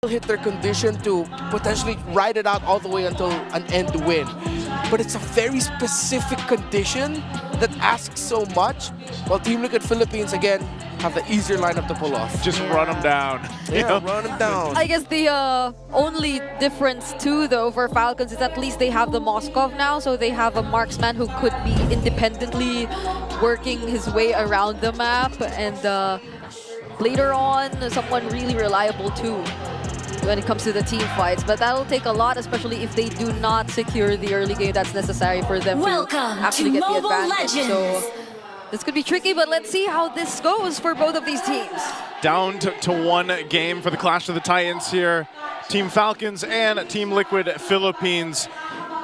hit their condition to potentially ride it out all the way until an end win. But it's a very specific condition that asks so much, while Team Liquid Philippines, again, have the easier lineup to pull off. Just run them down. Yeah, run them down. I guess the only difference too, though, for Falcons is at least they have the Moskov now, so they have a marksman who could be independently working his way around the map, and later on, someone really reliable too when it comes to the team fights. But that'll take a lot, especially if they do not secure the early game that's necessary for them to actually get the advantage. So this could be tricky, but let's see how this goes for both of these teams. Down to one game for the Clash of the Titans here. Team Falcons and Team Liquid Philippines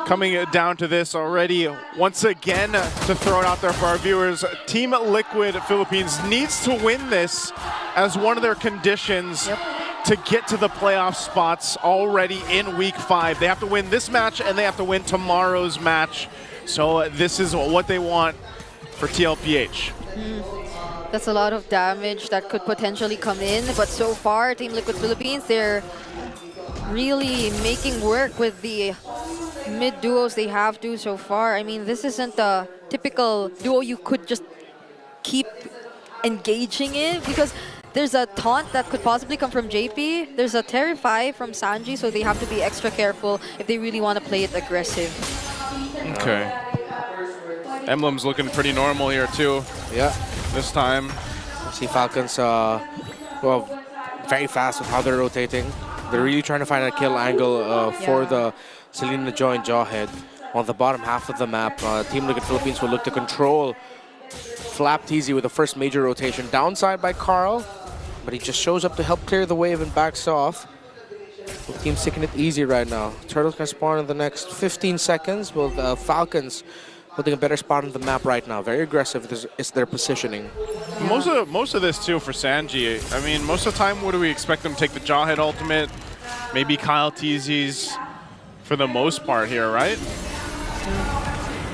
coming down to this already. Once again, to throw it out there for our viewers, Team Liquid Philippines needs to win this as one of their conditions to get to the playoff spots already in Week 5. They have to win this match and they have to win tomorrow's match. So this is what they want for TLPH. That's a lot of damage that could potentially come in, but so far, Team Liquid Philippines, they're really making work with the mid duos they have to so far. I mean, this isn't a typical duo you could just keep engaging in, because there's a taunt that could possibly come from JP. There's a Terrify from Sanji, so they have to be extra careful if they really want to play it aggressive. Okay. Emblem's looking pretty normal here too. Yeah. This time. See Falcons, well, very fast with how they're rotating. They're really trying to find a kill angle for the Selena joint Jawhead. On the bottom half of the map, Team Liquid Philippines will look to control Flap TZ with the first major rotation. Downside by Carl, but he just shows up to help clear the wave and backs off. The team's taking it easy right now. Turtles can spawn in the next 15 seconds, with Falcons holding a better spot on the map right now. Very aggressive is their positioning. Most of this too for Sanji. I mean, most of the time, what do we expect them to take the Jawhead ultimate? Maybe Kyle TZ's for the most part here, right?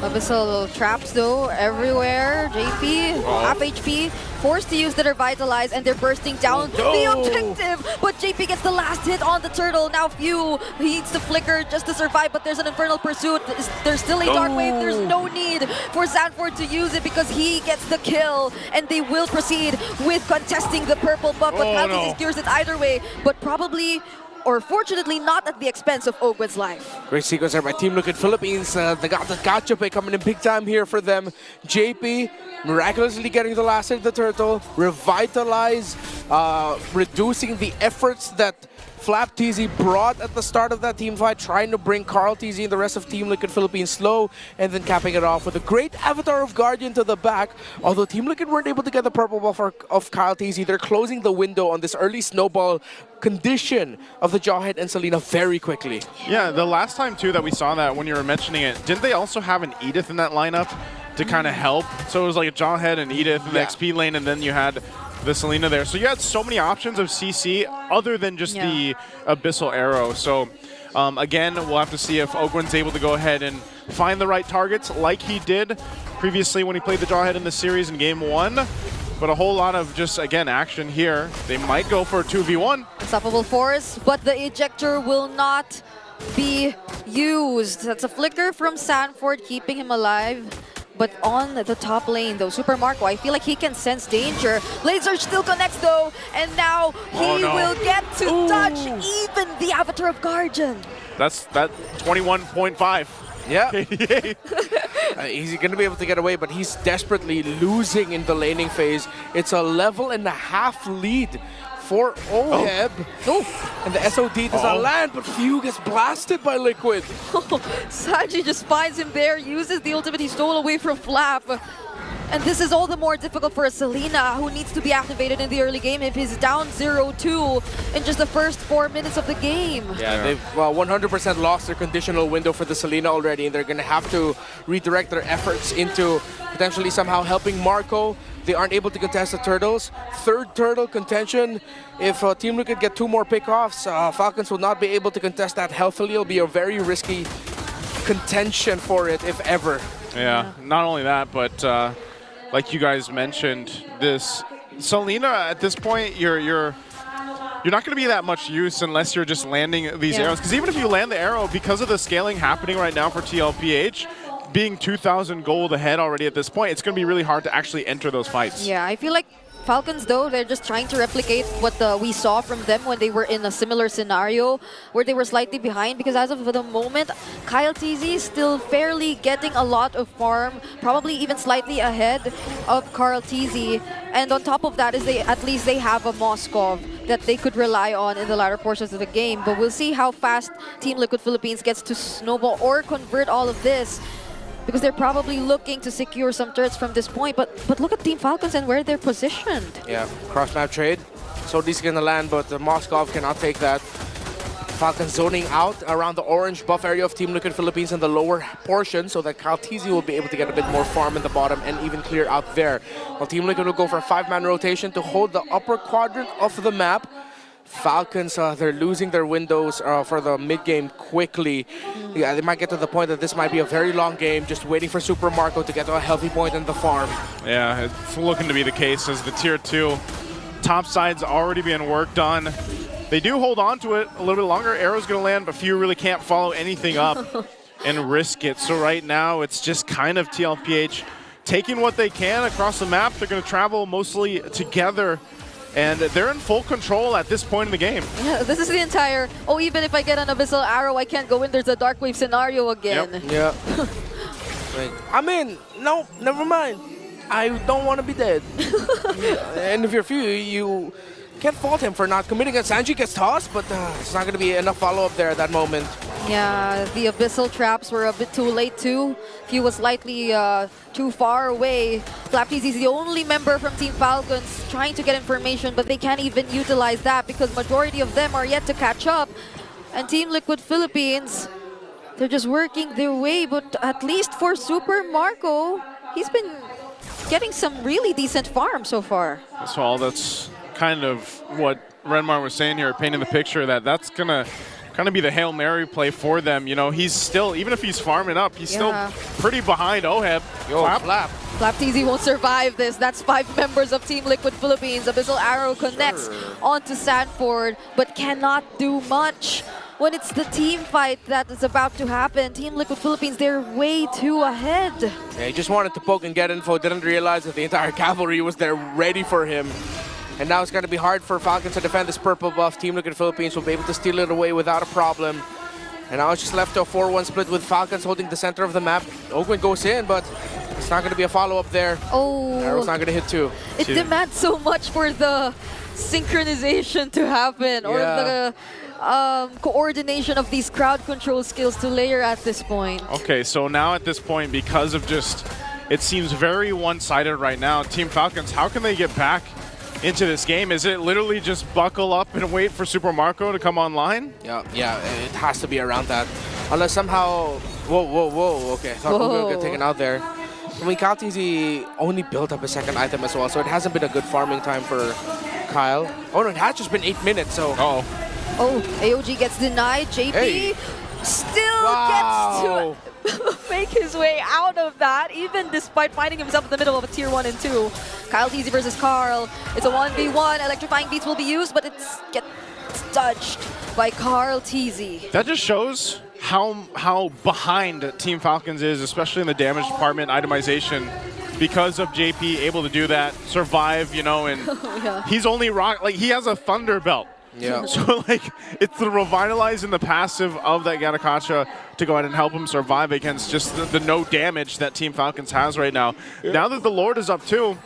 Abyssal traps though everywhere. JP, half HP, forced to use the Revitalize, and they're bursting down the objective. But JP gets the last hit on the turtle. Now Few, he needs to flicker just to survive, but there's an Infernal Pursuit. There's still a Dark Wave. There's no need for Sanford to use it because he gets the kill, and they will proceed with contesting the purple buff. But Kaltis steers it either way, but probably, or fortunately not at the expense of Ogwen's life. Great sequence there by Team Liquid Philippines. They got the gotcha play coming in big time here for them. JP miraculously getting the last hit of the turtle. Revitalize, reducing the efforts that Flap TZ brought at the start of that team fight, trying to bring Carl TZ and the rest of Team Liquid Philippines slow, and then capping it off with a great Avatar of Guardian to the back. Although Team Liquid weren't able to get the purple buff of Kyle TZ, they're closing the window on this early snowball condition of the Jawhead and Selena very quickly. Yeah, the last time too that we saw that, when you were mentioning it, didn't they also have an Edith in that lineup to kind of help? So it was like a Jawhead and Edith in the XP lane, and then you had the Selena there. So you had so many options of CC other than just the Abyssal Arrow. So again, we'll have to see if Ogwen's able to go ahead and find the right targets like he did previously when he played the Jawhead in the series in Game 1. But a whole lot of just, again, action here. They might go for a 2v1. Unstoppable Force, but the ejector will not be used. That's a flicker from Sanford, keeping him alive. But on the top lane, though, Super Marco, I feel like he can sense danger. Laser still connects, though, and now he will get to touch even the Avatar of Guardian. That's that 21.5. Yeah. He's going to be able to get away, but he's desperately losing in the laning phase. It's a level and a half lead for Oheb. And the SOD does not land, but Few gets blasted by Liquid. Sanji just finds him there, uses the ultimate he stole away from Flap. And this is all the more difficult for a Selena, who needs to be activated in the early game if he's down 0-2 in just the first 4 minutes of the game. Yeah, they've 100% lost their conditional window for the Selena already, and they're going to have to redirect their efforts into potentially somehow helping Marco. They aren't able to contest the Turtles. Third Turtle contention. If Team Liquid get 2 more pickoffs, Falcons will not be able to contest that healthily. It'll be a very risky contention for it, if ever. Yeah, not only that, but like you guys mentioned, this Selena at this point, you're you're not going to be that much use unless you're just landing these arrows. Because even if you land the arrow, because of the scaling happening right now for TLPH, being 2,000 gold ahead already at this point, it's going to be really hard to actually enter those fights. Yeah, I feel like Falcons, though, they're just trying to replicate what we saw from them when they were in a similar scenario where they were slightly behind, because as of the moment, Kyle TZ is still fairly getting a lot of farm, probably even slightly ahead of Carl TZ. And on top of that is at least they have a Moskov that they could rely on in the latter portions of the game. But we'll see how fast Team Liquid Philippines gets to snowball or convert all of this, because they're probably looking to secure some turrets from this point. But look at Team Falcons and where they're positioned. Yeah, cross-map trade. So these gonna land, but the Moskov cannot take that. Falcons zoning out around the orange buff area of Team Liquid Philippines in the lower portion, so that Kaltizi will be able to get a bit more farm in the bottom and even clear out there. While Team Liquid will go for a 5-man rotation to hold the upper quadrant of the map. Falcons, they're losing their windows for the mid-game quickly. Yeah, they might get to the point that this might be a very long game, just waiting for Super Marco to get to a healthy point in the farm. Yeah, it's looking to be the case as the Tier 2 top side's already being worked on. They do hold on to it a little bit longer. Arrow's going to land, but few really can't follow anything up and risk it. So right now, it's just kind of TLPH taking what they can across the map. They're going to travel mostly together, and they're in full control at this point in the game. Yeah, this is the entire, oh, even if I get an Abyssal Arrow, I can't go in. There's a Dark Wave scenario again. Yep. Yeah. I mean, no, never mind. I don't want to be dead. And if you're few, you can't fault him for not committing it. Sanji gets tossed, but it's not going to be enough follow-up there at that moment. Yeah, the Abyssal traps were a bit too late too. He was slightly too far away. Flapteasy is the only member from Team Falcons trying to get information, but they can't even utilize that because majority of them are yet to catch up. And Team Liquid Philippines, they're just working their way, but at least for Super Marco, he's been getting some really decent farm so far. That's kind of what Renmar was saying here, painting the picture that that's going to kind of be the Hail Mary play for them. You know, he's still, even if he's farming up, he's still pretty behind Oheb. Flapteasy won't survive this. That's 5 members of Team Liquid Philippines. Abyssal Arrow connects onto Sanford, but cannot do much. When it's the team fight that is about to happen, Team Liquid Philippines, they're way too ahead. Yeah, he just wanted to poke and get info, didn't realize that the entire cavalry was there ready for him. And now it's going to be hard for Falcons to defend this purple buff. Team Liquid Philippines will be able to steal it away without a problem. And now it's just left to a 4-1 split with Falcons holding the center of the map. Ogwin goes in, but it's not going to be a follow-up there. Oh. Arrow's not going to hit too. It demands so much for the synchronization to happen, or the coordination of these crowd control skills to layer at this point. Okay, so now at this point, because of just, it seems very one-sided right now, Team Falcons, how can they get back into this game? Is it literally just buckle up and wait for Super Marco to come online? Yeah, it has to be around that. Unless somehow, whoa, okay, I thought we were going to get taken out there. I mean, Kaltizi only built up a second item as well, so it hasn't been a good farming time for Kyle. Oh no, it has just been 8 minutes, so. Oh, AOG gets denied. JP still gets to make his way out of that, even despite finding himself in the middle of a tier 1 and 2. Kyle TZ versus Carl. It's a 1v1. Electrifying beats will be used, but it's gets dodged by Carl TZ. That just shows how behind Team Falcons is, especially in the damage department, itemization, because of JP able to do that, survive, you know, and he's only he has a Thunder Belt. Yeah. So, like, it's the revitalize and the passive of that Gatakacha to go ahead and help him survive against just the no damage that Team Falcons has right now. Now that the Lord is up too,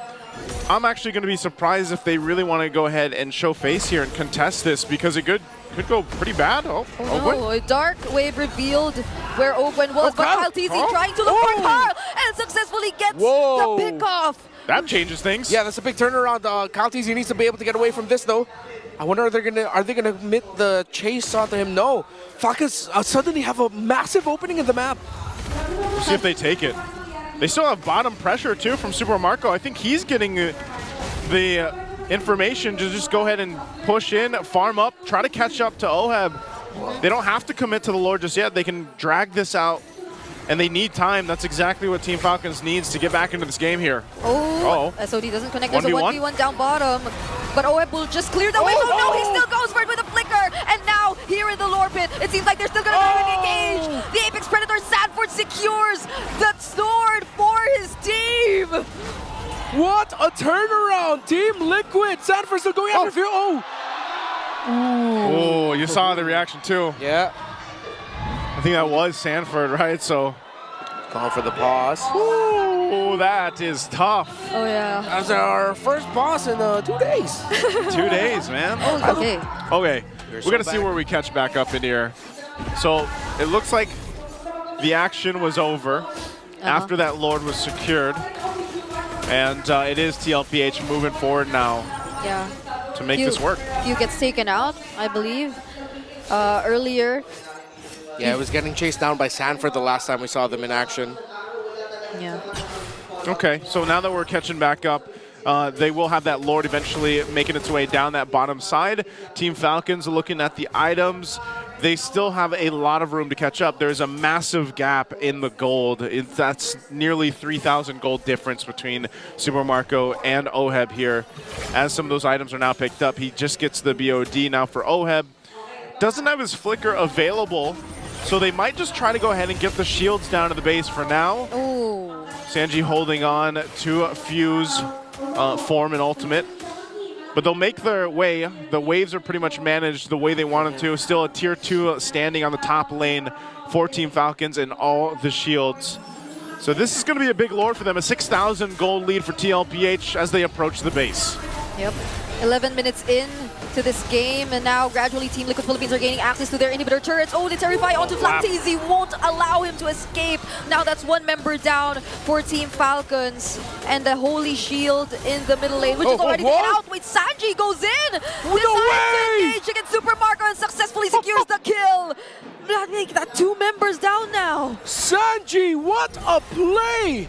I'm actually going to be surprised if they really want to go ahead and show face here and contest this, because it could go pretty bad. No, a Dark Wave revealed where Ogwen was, but Kyle TZ trying to look for Carl and successfully gets the pick off. That changes things. Yeah, that's a big turnaround. Kyle TZ needs to be able to get away from this though. I wonder are they gonna commit the chase onto him? No. Falcons suddenly have a massive opening in the map. We'll see if they take it. They still have bottom pressure too from Super Marco. I think he's getting the information to just go ahead and push in, farm up, try to catch up to Oheb. They don't have to commit to the Lord just yet. They can drag this out, and they need time. That's exactly what Team Falcons needs to get back into this game here. SOD doesn't connect. There's a 1v1 down bottom. but OHEB will just clear the way. Oh no, he still goes for it with a flicker. And now here in the lore pit, it seems like they're still gonna engage. The Apex Predator Sanford secures the sword for his team. What a turnaround! Team Liquid! Sanford still going after Fuel. Oh, you saw the reaction too. Yeah. I think that was Sanford, right? So Going for the pause. ooh, that is tough. Oh yeah. That's our first boss in 2 days. 2 days, man. Okay. Okay, You're we so got to see back. where we catch back up in here. So it looks like the action was over after that Lord was secured. And it is TLPH moving forward now Yeah. to make this work. Few gets taken out, I believe. Earlier. Yeah, it was getting chased down by Sanford the last time we saw them in action. Yeah. Okay, so now that we're catching back up, they will have that Lord eventually making its way down that bottom side. Team Falcons looking at the items. They still have a lot of room to catch up. There's a massive gap in the gold. That's nearly 3,000 gold difference between Super Marco and OHEB here. As some of those items are now picked up, he just gets the BOD now for OHEB. Doesn't have his flicker available, so they might just try to go ahead and get the shields down to the base for now. Oh. Sanji holding on to Fuse form and ultimate. But they'll make their way. The waves are pretty much managed the way they want them to. Still a tier 2 standing on the top lane for Team Falcons and all the shields. So this is going to be a big lord for them. A 6,000 gold lead for TLPH as they approach the base. Yep. 11 minutes in to this game, and now gradually Team Liquid Philippines are gaining access to their inhibitor turrets. Oh, they terrify onto Flapteasy, won't allow him to escape. Now that's one member down for Team Falcons, and the Holy Shield in the middle lane, which is already taken out. Wait, Sanji goes in! Decides to engage against Super Marco and successfully secures the kill. That make that 2 members down now. Sanji, what a play!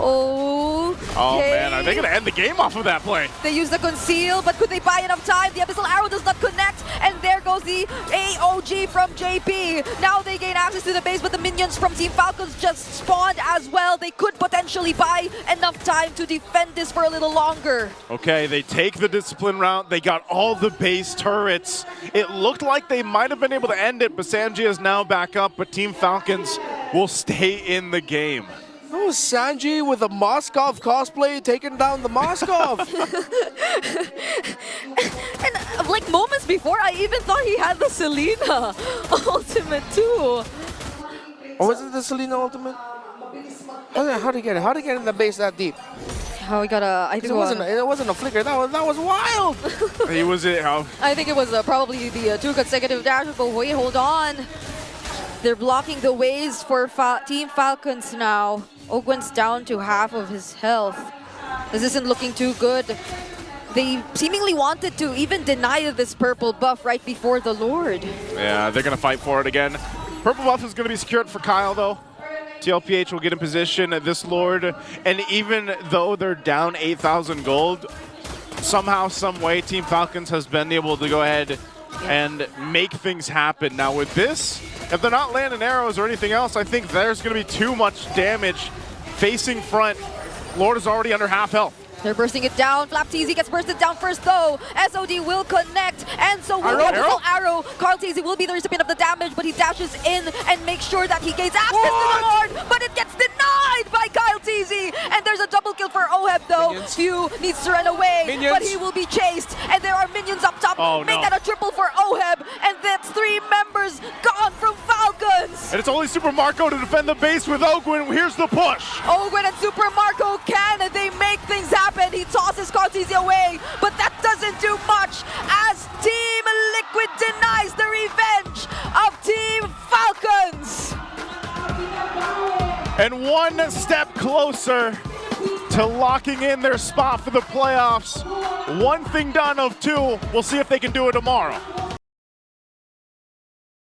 Oh, Oh man, are they going to end the game off of that play? They use the conceal, but could they buy enough time? The Abyssal Arrow does not connect, and there goes the AOG from JP. Now they gain access to the base, but the minions from Team Falcons just spawned as well. They could potentially buy enough time to defend this for a little longer. Okay, they take the discipline route. They got all the base turrets. It looked like they might have been able to end it, but Sanji is now back up, but Team Falcons will stay in the game. Oh, Sanji with a Moskov cosplay taking down the Moskov. And like moments before, I even thought he had the Selena ultimate too. Or was it the Selena ultimate? How'd he get it? How'd he get in the base that deep? How we got a? I think It wasn't a flicker. That was wild. He was it. I think it was probably the 2 consecutive dashes. But wait, hold on. They're blocking the ways for Team Falcons now. Ogwen's down to half of his health. This isn't looking too good. They seemingly wanted to even deny this purple buff right before the Lord. Yeah, they're going to fight for it again. Purple buff is going to be secured for Kyle, though. TLPH will get in position at this Lord. And even though they're down 8,000 gold, somehow, some way, Team Falcons has been able to go ahead and make things happen. Now with this, if they're not landing arrows or anything else, I think there's going to be too much damage facing front. Lord is already under half health. They're bursting it down. Flapteasy gets bursted down first though. SOD will connect, and so will the arrow. Carl Teasy will be the recipient of the damage, but he dashes in and makes sure that he gains access to the Lord, but it gets denied by Kyle Teasy. And there's a double kill for OHEB though. Few needs to run away, but he will be chased, and there are minions up top. Make that a triple for OHEB, and that's 3 members gone from Falcons. And it's only Super Marco to defend the base with Ogwen. Here's the push. Ogwen and Super Marco can, and they make things happen. He tosses Cartesia away, but that doesn't do much as Team Liquid denies the revenge of Team Falcons. And 1 step closer to locking in their spot for the playoffs. 1 thing done of 2. We'll see if they can do it tomorrow.